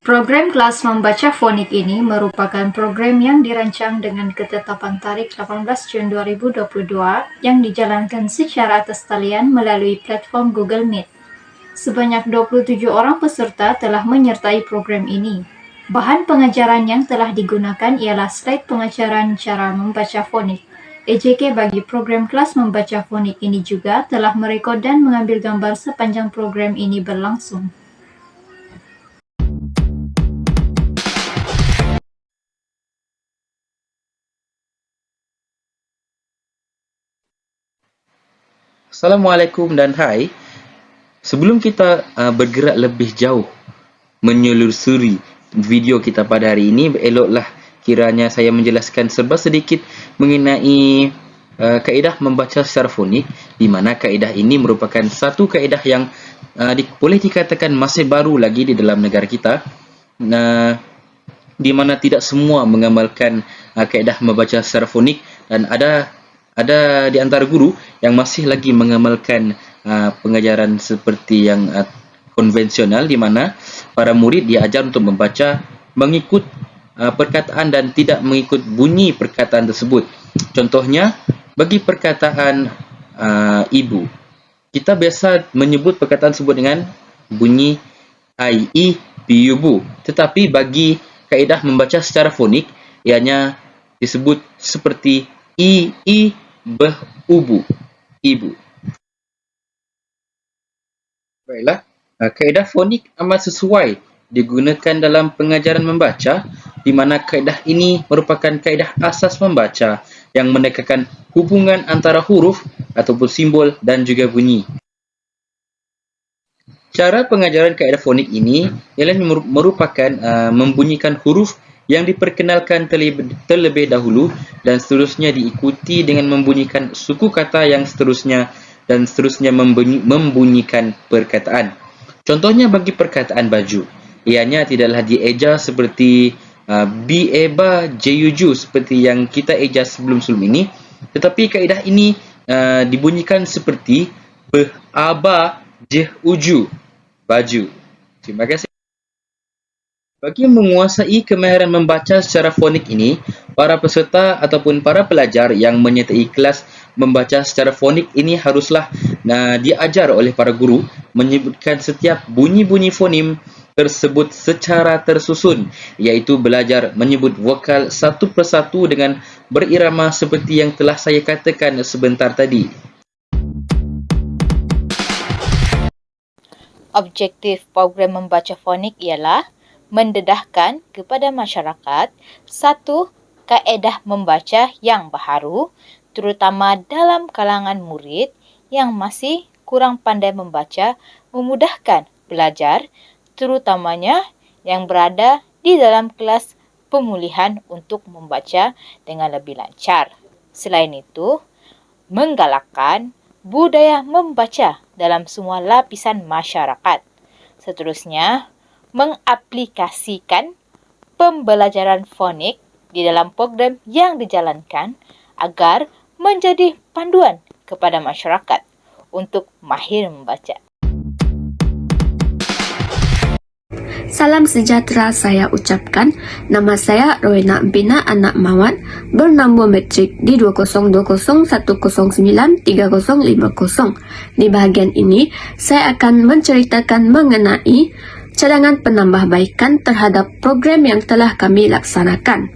Program kelas membaca fonik ini merupakan program yang dirancang dengan ketetapan tarikh 18 Jun 2022 yang dijalankan secara atas talian melalui platform Google Meet. Sebanyak 27 orang peserta telah menyertai program ini. Bahan pengajaran yang telah digunakan ialah slide pengajaran cara membaca fonik. EJK bagi program kelas membaca fonik ini juga telah merekod dan mengambil gambar sepanjang program ini berlangsung. Assalamualaikum dan hai. Sebelum kita bergerak lebih jauh menyelusuri video kita pada hari ini, eloklah kiranya saya menjelaskan serba sedikit mengenai kaedah membaca secara fonik, di mana kaedah ini merupakan satu kaedah yang boleh dikatakan masih baru lagi di dalam negara kita, di mana tidak semua mengamalkan kaedah membaca secara fonik, dan ada di antara guru yang masih lagi mengamalkan pengajaran seperti yang konvensional, di mana para murid diajar untuk membaca mengikut perkataan dan tidak mengikut bunyi perkataan tersebut. Contohnya, bagi perkataan ibu, kita biasa menyebut perkataan tersebut dengan bunyi ai, i, pi, bu. Tetapi bagi kaedah membaca secara fonik, ianya disebut seperti i, beh, ubu, ibu. Baiklah, kaedah fonik amat sesuai digunakan dalam pengajaran membaca, di mana kaedah ini merupakan kaedah asas membaca yang menekankan hubungan antara huruf ataupun simbol dan juga bunyi. Cara pengajaran kaedah fonik ini ialah merupakan membunyikan huruf yang diperkenalkan terlebih dahulu dan seterusnya diikuti dengan membunyikan suku kata yang seterusnya dan seterusnya membunyikan perkataan. Contohnya bagi perkataan baju, ianya tidaklah dieja seperti bieba jeyuju seperti yang kita eja sebelum ini, tetapi kaedah ini dibunyikan seperti aba jehuju, baju. Terima kasih. Bagi menguasai kemahiran membaca secara fonik ini, para peserta ataupun para pelajar yang menyertai kelas membaca secara fonik ini haruslah diajar oleh para guru menyebutkan setiap bunyi-bunyi fonim tersebut secara tersusun, iaitu belajar menyebut vokal satu persatu dengan berirama seperti yang telah saya katakan sebentar tadi. Objektif program membaca fonik ialah mendedahkan kepada masyarakat satu kaedah membaca yang baharu, terutama dalam kalangan murid yang masih kurang pandai membaca, memudahkan belajar, terutamanya yang berada di dalam kelas pemulihan untuk membaca dengan lebih lancar. Selain itu, menggalakkan budaya membaca dalam semua lapisan masyarakat. Seterusnya, mengaplikasikan pembelajaran fonik di dalam program yang dijalankan agar menjadi panduan kepada masyarakat untuk mahir membaca. Salam sejahtera saya ucapkan. Nama saya Rowena Bina Anak Mawat, bernombor metrik di 20201093050. Di bahagian ini, saya akan menceritakan mengenai cadangan penambahbaikan terhadap program yang telah kami laksanakan.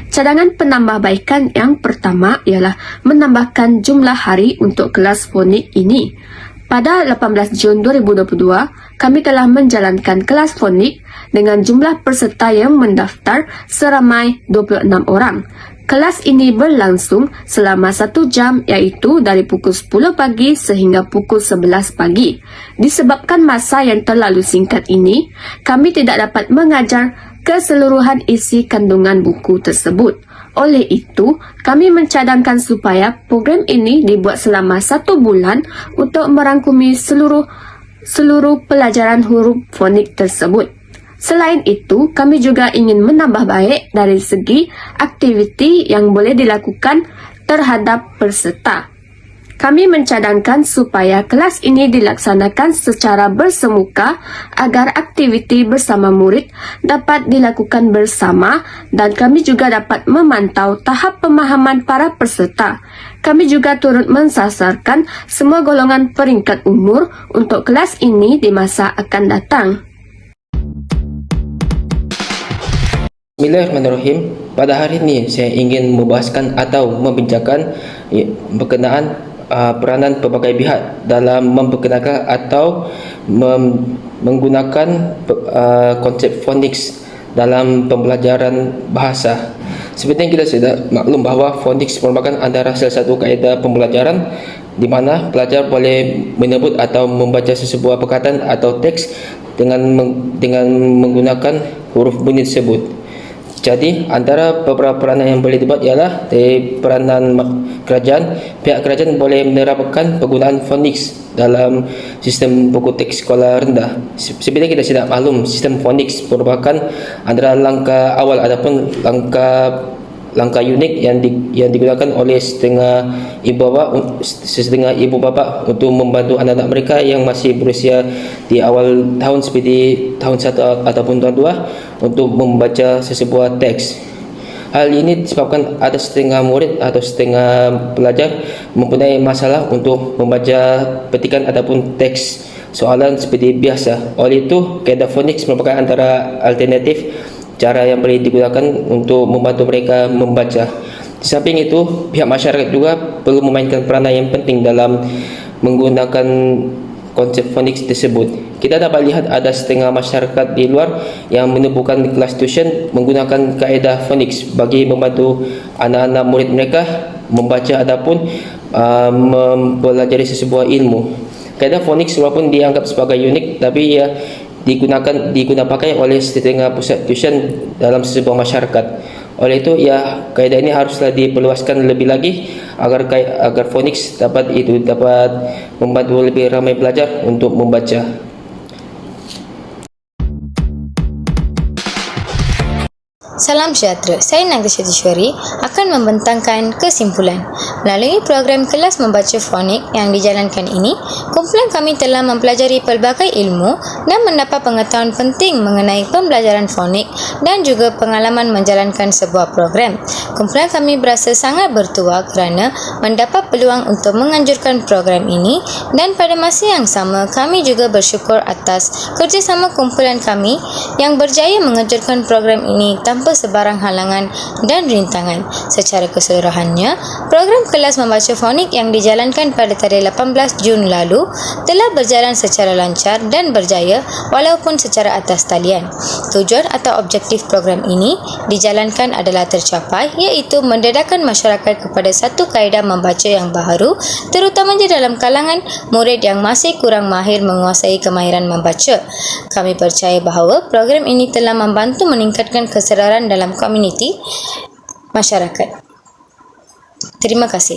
Cadangan penambahbaikan yang pertama ialah menambahkan jumlah hari untuk kelas fonik ini. Pada 18 Jun 2022, kami telah menjalankan kelas fonik dengan jumlah peserta yang mendaftar seramai 26 orang. Kelas ini berlangsung selama 1 jam, iaitu dari pukul 10 pagi sehingga pukul 11 pagi. Disebabkan masa yang terlalu singkat ini, kami tidak dapat mengajar keseluruhan isi kandungan buku tersebut. Oleh itu, kami mencadangkan supaya program ini dibuat selama 1 bulan untuk merangkumi seluruh pelajaran huruf fonik tersebut. Selain itu, kami juga ingin menambah baik dari segi aktiviti yang boleh dilakukan terhadap peserta. Kami mencadangkan supaya kelas ini dilaksanakan secara bersemuka agar aktiviti bersama murid dapat dilakukan bersama dan kami juga dapat memantau tahap pemahaman para peserta. Kami juga turut mensasarkan semua golongan peringkat umur untuk kelas ini di masa akan datang. Bismillahirrahmanirrahim. Pada hari ini saya ingin membahaskan atau membincangkan berkenaan peranan pelbagai pihak dalam memperkenalkan atau menggunakan konsep phonics dalam pembelajaran bahasa. Seperti yang kita sudah maklum bahawa phonics merupakan antara salah satu kaedah pembelajaran di mana pelajar boleh menyebut atau membaca sesebuah perkataan atau teks dengan menggunakan huruf bunyi tersebut. Jadi antara beberapa peranan yang boleh dibuat ialah dari peranan kerajaan. Pihak kerajaan boleh menerapkan penggunaan phonics dalam sistem buku teks sekolah rendah. Seperti kita sudah maklum, sistem phonics merupakan antara langkah awal ataupun langkah unik yang digunakan oleh setengah ibu bapa untuk membantu anak-anak mereka yang masih berusia di awal tahun seperti tahun 1 ataupun tahun 2 untuk membaca sesebuah teks. Hal ini disebabkan ada setengah murid atau setengah pelajar mempunyai masalah untuk membaca petikan ataupun teks soalan seperti biasa. Oleh itu, kaedah phonics merupakan antara alternatif cara yang boleh digunakan untuk membantu mereka membaca. Di samping itu, pihak masyarakat juga perlu memainkan peranan yang penting dalam menggunakan konsep phonics tersebut. Kita dapat lihat ada setengah masyarakat di luar yang menubuhkan kelas tuition menggunakan kaedah phonics bagi membantu anak-anak murid mereka membaca ataupun mempelajari sesebuah ilmu. Kaedah phonics walaupun dianggap sebagai unik, tapi ia digunakan pakai oleh setengah pusat tuition dalam sebuah masyarakat. Oleh itu, kaedah ini haruslah diperluaskan lebih lagi agar phonics dapat membantu lebih ramai pelajar untuk membaca. Salam sejahtera, saya Natasha Tishwari akan membentangkan kesimpulan. Melalui program kelas membaca fonik yang dijalankan ini, kumpulan kami telah mempelajari pelbagai ilmu dan mendapat pengetahuan penting mengenai pembelajaran fonik dan juga pengalaman menjalankan sebuah program. Kumpulan kami berasa sangat bertuah kerana mendapat peluang untuk menganjurkan program ini dan pada masa yang sama kami juga bersyukur atas kerjasama kumpulan kami yang berjaya menganjurkan program ini tanpa sebarang halangan dan rintangan. Secara keseluruhannya, program kelas membaca fonik yang dijalankan pada tarikh 18 Jun lalu telah berjalan secara lancar dan berjaya walaupun secara atas talian. Tujuan atau objektif program ini dijalankan adalah tercapai, iaitu mendedahkan masyarakat kepada satu kaedah membaca yang baharu, terutamanya dalam kalangan murid yang masih kurang mahir menguasai kemahiran membaca. Kami percaya bahawa program ini telah membantu meningkatkan kesedaran dalam komuniti masyarakat. Terima kasih.